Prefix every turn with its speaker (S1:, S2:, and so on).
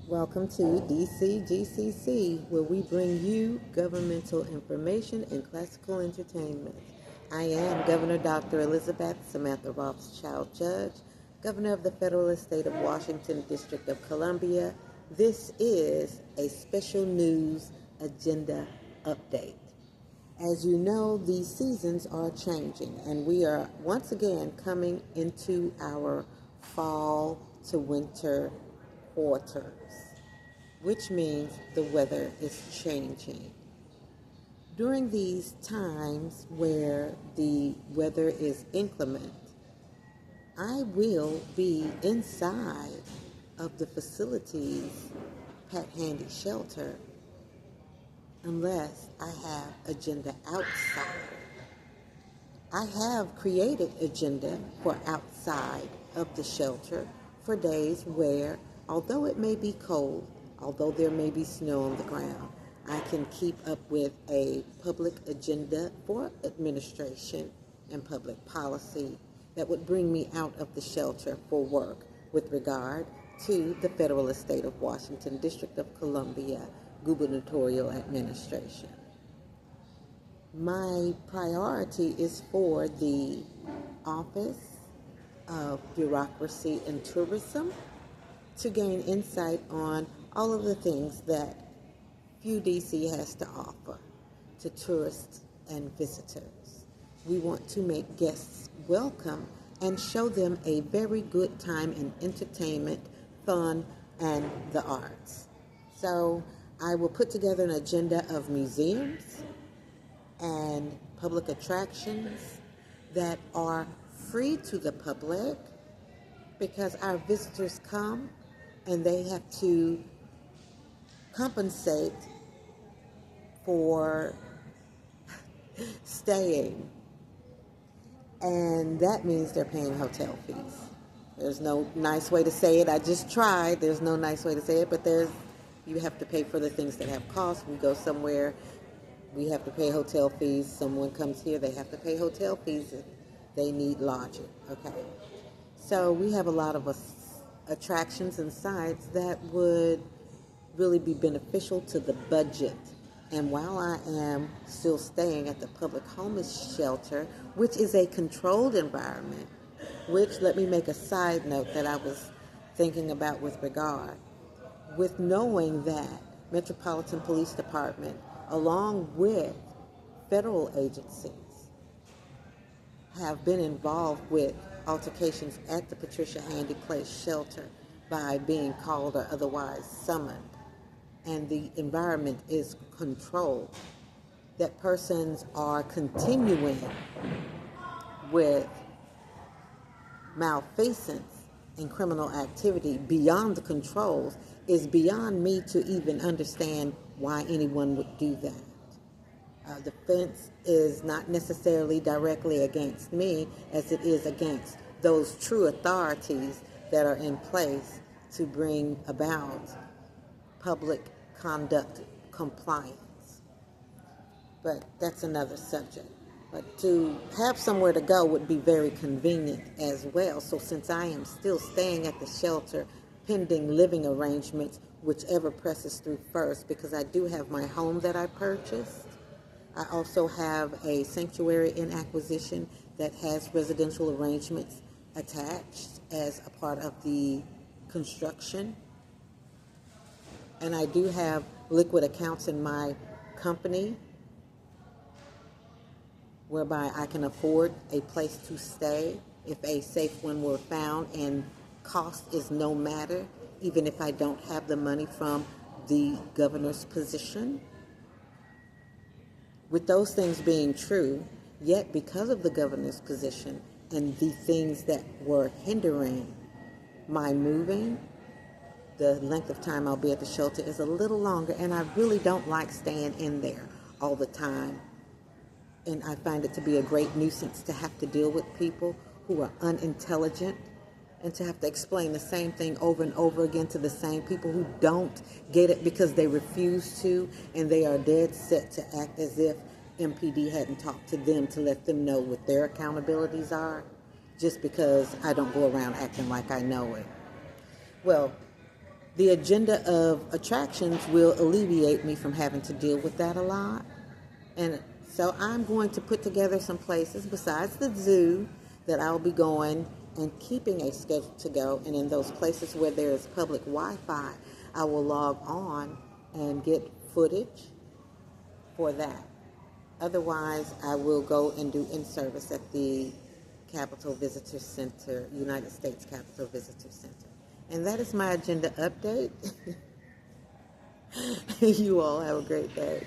S1: Welcome to DCGCC, where we bring you governmental information and classical entertainment. I am Governor Dr. Elizabeth Samantha Rothschild Judge, Governor of the Federal Estate of Washington, District of Columbia. This is a special news agenda update. As you know, these seasons are changing, and we are once again coming into our fall to winter quarters, which means the weather is changing. During these times where the weather is inclement, I will be inside of the facility's Pet Handy shelter unless I have agenda outside. I have created agenda for outside of the shelter for days where, although it may be cold, although there may be snow on the ground, I can keep up with a public agenda for administration and public policy that would bring me out of the shelter for work with regard to the Federal Estate of Washington, District of Columbia, gubernatorial administration. My priority is for the Office of Bureaucracy and Tourism to gain insight on all of the things that Few DC has to offer to tourists and visitors. We want to make guests welcome and show them a very good time in entertainment, fun, and the arts. So I will put together an agenda of museums and public attractions that are free to the public, because our visitors come and they have to compensate for staying, and that means they're paying hotel fees. There's no nice way to say it. I just tried. There's no nice way to say it, but you have to pay for the things that have costs. We go somewhere, we have to pay hotel fees. Someone comes here, they have to pay hotel fees if they need lodging. Okay. So we have a lot of attractions and sites that would really be beneficial to the budget. And while I am still staying at the public homeless shelter, which is a controlled environment, which, let me make a side note that I was thinking about with regard, with knowing that Metropolitan Police Department, along with federal agencies, have been involved with altercations at the Patricia Handy Place shelter by being called or otherwise summoned, and the environment is controlled, that persons are continuing with malfeasance and criminal activity beyond the controls, is beyond me to even understand why anyone would do that. The fence is not necessarily directly against me as it is against those true authorities that are in place to bring about public conduct compliance. But that's another subject. But to have somewhere to go would be very convenient as well. So since I am still staying at the shelter pending living arrangements, whichever presses through first, because I do have my home that I purchased. I also have a sanctuary in acquisition that has residential arrangements attached as a part of the construction. And I do have liquid accounts in my company whereby I can afford a place to stay if a safe one were found, and cost is no matter, even if I don't have the money from the governor's position. With those things being true, yet because of the governor's position and the things that were hindering my moving, the length of time I'll be at the shelter is a little longer, and I really don't like staying in there all the time. And I find it to be a great nuisance to have to deal with people who are unintelligent and to have to explain the same thing over and over again to the same people who don't get it because they refuse to, and they are dead set to act as if MPD hadn't talked to them to let them know what their accountabilities are, just because I don't go around acting like I know it. Well, The agenda of attractions will alleviate me from having to deal with that a lot. And so I'm going to put together some places besides the zoo that I'll be going and keeping a schedule to go. And in those places where there is public Wi-Fi, I will log on and get footage for that. Otherwise, I will go and do in-service at the Capitol Visitor Center, United States Capitol Visitor Center. And that is my agenda update. You all have a great day.